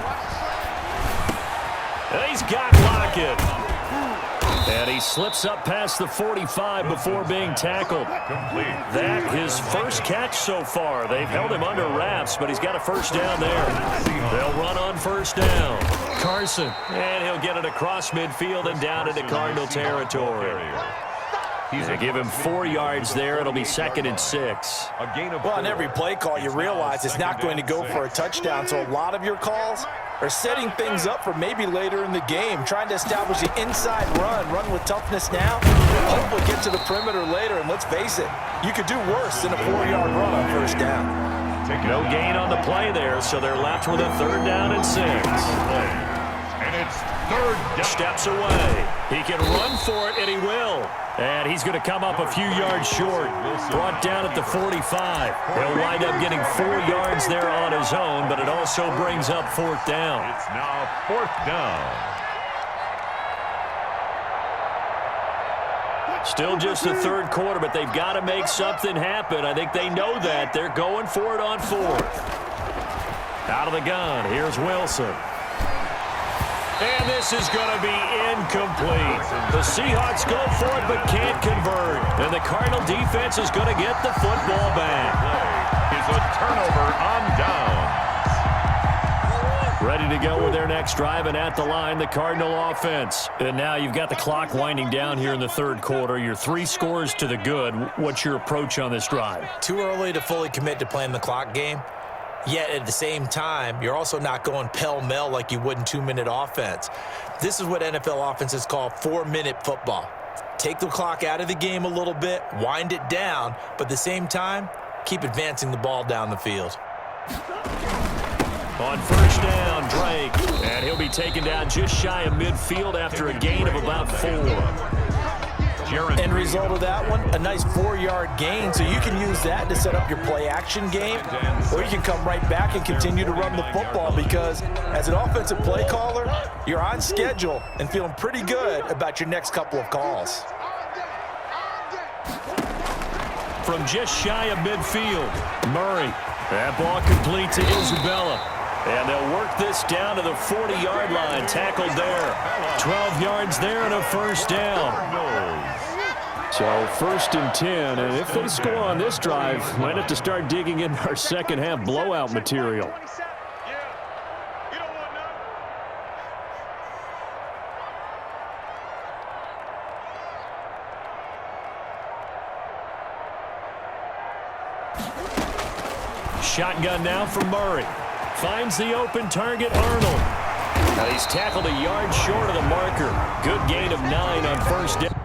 And he's got Lockett. And he slips up past the 45 before being tackled. That his first catch so far. They've held him under wraps, but he's got a first down there. They'll run on first down. Carson, and he'll get it across midfield and down into Cardinal territory. They give him 4 yards there. It'll be 2nd and 6. Well, on every play call, you realize it's not going to go for a touchdown, so a lot of your calls are setting things up for maybe later in the game, trying to establish the inside run with toughness now, hope we'll get to the perimeter later, and let's face it, you could do worse than a 4-yard run on first down. No gain on the play there, so they're left with a 3rd down and 6. And it's 3rd down. Steps away. He can run for it, and he will. And he's going to come up a few yards short. Brought down at the 45. He'll wind up getting 4 yards there on his own, but it also brings up 4th down. It's now 4th down. Still just the 3rd quarter, but they've got to make something happen. I think they know that. They're going for it on 4th. Out of the gun, here's Wilson. And this is going to be incomplete. The Seahawks go for it but can't convert. And the Cardinal defense is going to get the football back. Is a turnover on downs. Ready to go with their next drive, and at the line, the Cardinal offense. And now you've got the clock winding down here in the 3rd quarter. You're 3 scores to the good. What's your approach on this drive? Too early to fully commit to playing the clock game. Yet at the same time, you're also not going pell-mell like you would in 2-minute offense. This is what NFL offenses call 4-minute football. Take the clock out of the game a little bit, wind it down, but at the same time, keep advancing the ball down the field. On first down, Drake. And he'll be taken down just shy of midfield after a gain of about 4. End result of that one, a nice 4-yard gain, so you can use that to set up your play-action game, or you can come right back and continue to run the football because as an offensive play caller, you're on schedule and feeling pretty good about your next couple of calls. From just shy of midfield, Murray. That ball complete to Isabella. And they'll work this down to the 40-yard line. Tackled there. 12 yards there and a first down. So 1st and 10. And if they score on this drive, might have to start digging in our second half blowout material. Shotgun now for Murray. Finds the open target, Arnold. Now he's tackled a yard short of the marker. Good gain of 9 on first down.